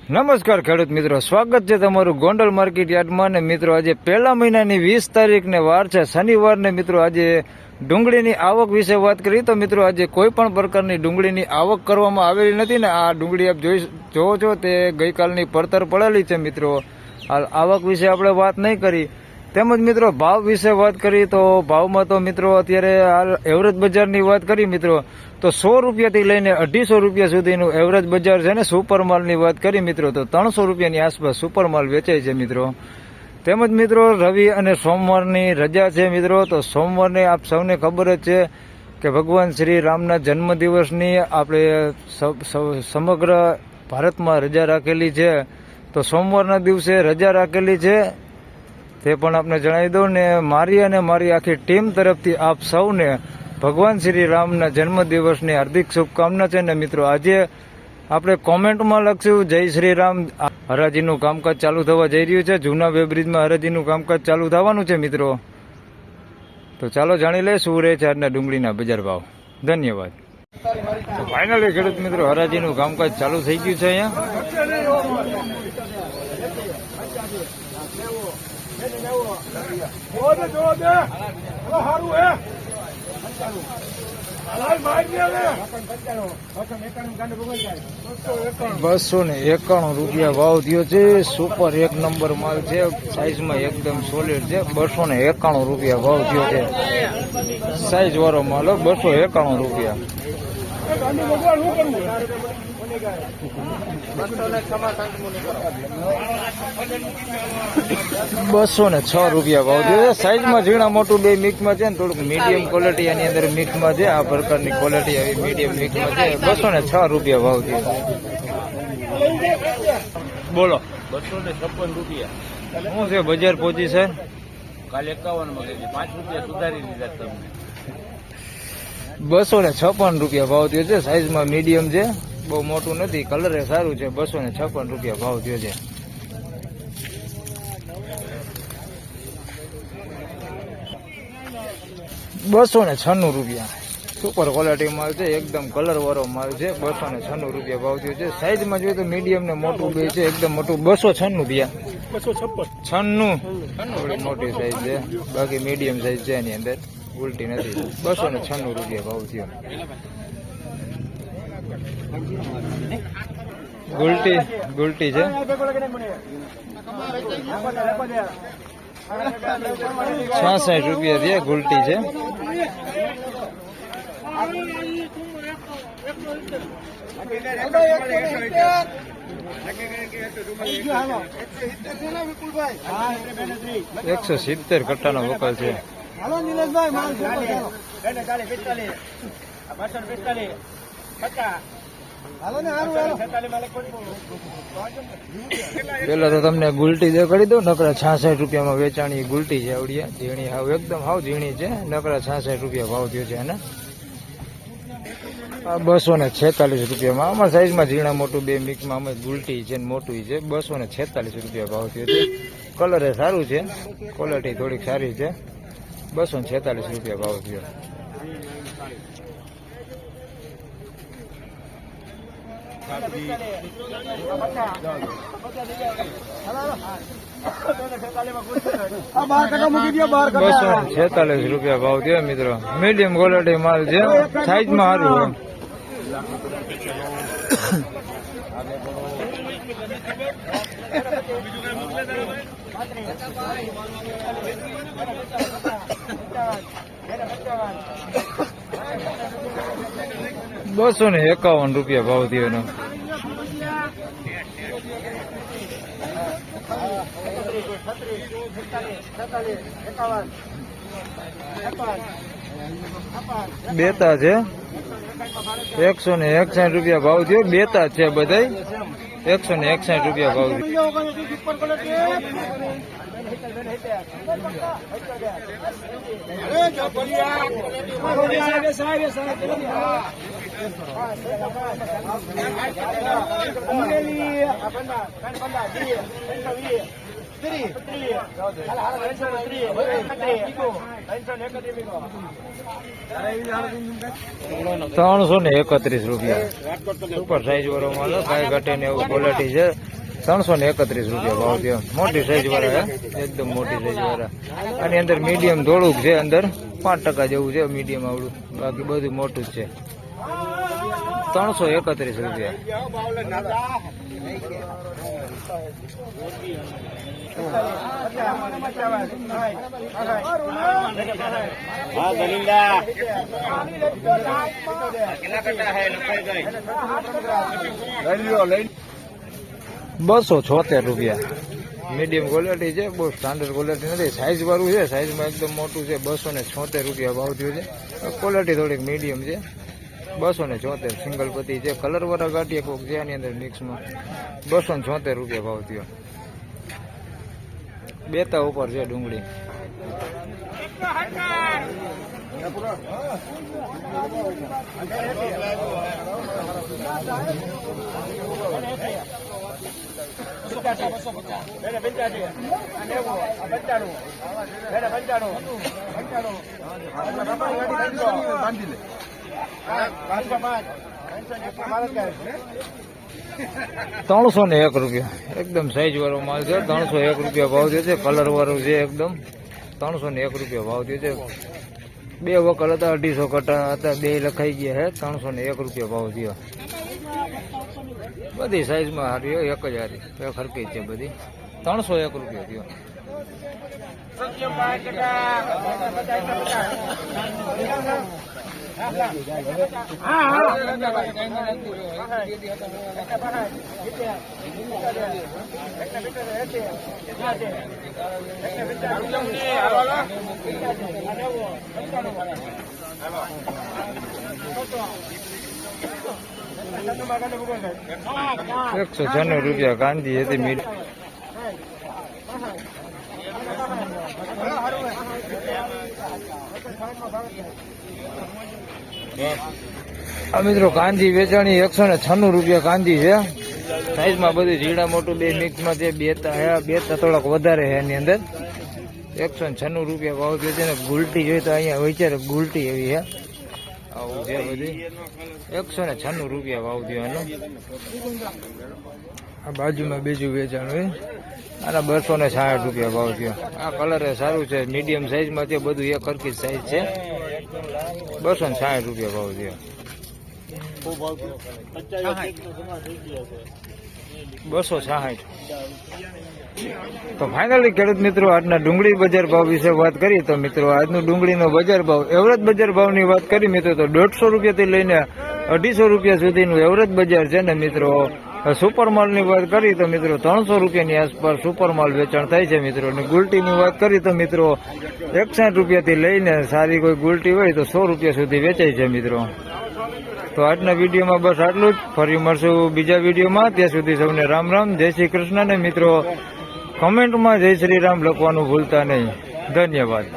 નમસ્કાર ખેડૂત મિત્રો, સ્વાગત છે તમારું ગોંડલ માર્કેટ યાર્ડમાં. ને મિત્રો આજે પહેલા મહિનાની 20 તારીખને વાર છે શનિવારને. મિત્રો આજે ડુંગળીની આવક વિશે વાત કરી તો મિત્રો આજે કોઈ પણ પ્રકારની ડુંગળીની આવક કરવામાં આવેલી નથી. ને આ ડુંગળી આપ જોવો છો તે ગઈકાલની પડતર પડેલી છે. મિત્રો આવક વિશે આપણે વાત નહીં કરી. તેમજ મિત્રો ભાવ વિશે વાત કરી તો ભાવમાં તો મિત્રો અત્યારે હાલ એવરેજ બજારની વાત કરી મિત્રો તો 100 રૂપિયાથી લઈને 250 રૂપિયા સુધીનું એવરેજ બજાર છે. ને સુપર માલની વાત કરી મિત્રો તો 300 રૂપિયાની આસપાસ સુપર માલ વેચાય છે મિત્રો. તેમજ મિત્રો રવિ અને સોમવારની રજા છે મિત્રો. તો સોમવારને આપ સૌને ખબર જ છે કે ભગવાન શ્રી રામના જન્મદિવસની આપણે સમગ્ર ભારતમાં રજા રાખેલી છે. તો સોમવારના દિવસે રજા રાખેલી છે તે પણ આપને જણાવી દઉં. ને મારી અને મારી આખી ટીમ તરફથી આપ સૌને ભગવાન શ્રી રામના જન્મદિવસની હાર્દિક શુભકામના છે. ને મિત્રો આજે આપણે કોમેન્ટમાં લખશું જય શ્રી રામ. હરાજીનું કામકાજ ચાલુ થવા જઈ રહ્યું છે. જૂના વેબ્રિજમાં હરાજીનું કામકાજ ચાલુ થવાનું છે મિત્રો. તો ચાલો જાણી લે શું રહે છે આજના ડુંગળીના બજાર ભાવ. ધન્યવાદ. તો ફાઇનલી ખેડૂત મિત્રો હરાજીનું કામકાજ ચાલુ થઈ ગયું છે $291 રૂપિયા ભાવ થયો છે. સુપર એક નંબર માલ છે, સાઈઝમાં એકદમ સોલિડ છે. $291 રૂપિયા ભાવ થયો છે. સાઈઝ વાળો માલ $291 રૂપિયા. 206 રૂપિયા ભાવ છે. સાઈઝમાં ઝીણા મોટું બે મિક્સમાં છે ને થોડુંક મીડિયમ ક્વોલિટી આની અંદર મિક્સમાં છે. આ પ્રકારની ક્વોલિટી આવી મીડિયમ મિક્સમાં છે. 206 રૂપિયા ભાવ છે. બોલો 256 રૂપિયા. શું છે બજાર પહોંચી છે? કાલે 51 માં ગઈ, 5 રૂપિયા સુધારી દીધા તમને. 256 રૂપિયા ભાવ થયો છે. સાઈઝમાં મીડિયમ છે, બહુ મોટું નથી, કલર એ સારું છે. 256 રૂપિયા ભાવ થયો છે. $296 સુપર ક્વોલિટી માલ છે, એકદમ કલર વાળો માલ છે. 296 રૂપિયા ભાવ થયો છે. સાઈઝમાં જોઈએ તો મીડિયમ ને મોટું બે છે, એકદમ મોટું. 296 થોડી મોટી સાઈઝ છે, બાકી મીડિયમ સાઈઝ છે એની અંદર, ઉલટી નથી. 296 રૂપિયા ભાવ થયો. ગુલટી છે, 66 રૂપિયા છે. ગુલટી છે. $170 કટ્ટાનો વકલ છે. પેલા તો તમને ગુલટી દેખાડી દઉં. નકરા 66 રૂપિયામાં વેચાણી ગુલટી છે. આવડિયા ઝીણી, હાવ એકદમ હાવ ઝીણી છે. નકરા 66 રૂપિયા ભાવ થયો છે એને. 246 રૂપિયામાં. આમાં સાઈઝમાં ઝીણા મોટું બે મિક્સમાં અમે ગુલટી છે ને મોટું છે. 246 રૂપિયા ભાવ થયો છે. કલર એ સારું છે, ક્વોલિટી થોડીક સારી છે. 246 રૂપિયા ભાવ થયો. $246 રૂપિયા ભાવ થયો મિત્રો. મીડિયમ ક્વોલિટી માલ છે, સાઈઝમાં સારું. $251 રૂપિયા ભાવ થયો એનો. બેતા છે, 161 રૂપિયા ભાવ થયો. બેતા છે બધાય, 161 રૂપિયા ભાવ થયો. રૂપિયા સુપર સાઈઝ વાળો માલ કાંઈ ઘટે ને એવું ક્વોલિટી છે. 331 રૂપિયા ભાવ થયો. મોટી સાઈઝ વાળા છે, એકદમ મોટી સાઈઝ વાળા. આની અંદર મીડિયમ થોડુંક છે, અંદર 5% જેવું છે મીડિયમ આવડું, બાકી બધું મોટું જ છે. 331 રૂપિયા. हाँ दलिंदा कितना कट्टा है लुकाई गई 276 રૂપિયા. મીડિયમ ક્વોલિટી છે, બહુ સ્ટાન્ડર્ડ ક્વોલિટી નથી. સાઈઝ વાળું છે, સાઈઝમાં એકદમ મોટું છે. 276 રૂપિયા ભાવ થયો છે. ક્વોલિટી થોડીક મીડિયમ છે. 276 સિંગલ પતિ છે. કલર વાળા ગાંઠિયા કોક છે આની અંદર મિક્સમાં. 276 રૂપિયા ભાવ થયો. બેતા ઉપર છે ડુંગળી. ₹301 રૂપિયા. એકદમ સાઈઝ વાળો માલ છે. 301 રૂપિયા ભાવ થયો છે. કલર વાળું છે એકદમ. 301 રૂપિયા ભાવ થયો છે. 2 વકલ હતા, 250 કટા હતા, 2 લખાઈ ગયા છે. 301 રૂપિયા ભાવ થયો. બધી સાઈઝમાં હારી હોય, એક જ હારી, એક હરકી છે બધી. 301 રૂપિયા થયો. ₹196 કાંદી હતી મીઠ. આ મિત્રો કાંદી વેચાણી ₹196 કાંદી છે. સાઈઝમાં બધી ઝીણા મોટું 2 મિક્સમાં છે. બેતા થોડાક વધારે છે એની અંદર. ₹196 ભાવ થયો છે. ને ગુલટી જોઈએ તો અહીંયા વિચારે ગુલટી એવી છે. આવું છે બધી. ₹196 ભાવ થયો એનો. આ બાજુમાં બીજું વેચાણ હોય, આના ₹260 ભાવ થયો. આ કલર સારું છે, મીડિયમ સાઈઝમાં છે, બધું એક હરખી સાઈઝ છે. ₹260 ભાવ થયો. 260. તો ફાઇનલી ખેડૂત મિત્રો આજના ડુંગળી બજાર ભાવ વિશે વાત કરી તો મિત્રો આજનું ડુંગળીનો બજાર ભાવ એવરેજ બજાર ભાવની વાત કરી મિત્રો તો ₹150 થી લઈને ₹250 સુધીનું એવરેજ બજાર છે ને મિત્રો. સુપર માલની વાત કરી તો મિત્રો ₹300 ની આસપાસ સુપર માલ વેચાણ થાય છે મિત્રો. અને ગુલટીની વાત કરી તો મિત્રો ₹61 થી લઈને સારી કોઈ ગુલટી હોય તો ₹100 સુધી વેચાય છે મિત્રો. તો આજના વિડીયોમાં બસ આટલું જ. ફરી મળશું બીજા વિડીયોમાં. ત્યાં સુધી સૌને રામ રામ, જય શ્રી કૃષ્ણ. ને મિત્રો કમેન્ટમાં જય શ્રી રામ લખવાનું ભૂલતા નહીં. ધન્યવાદ.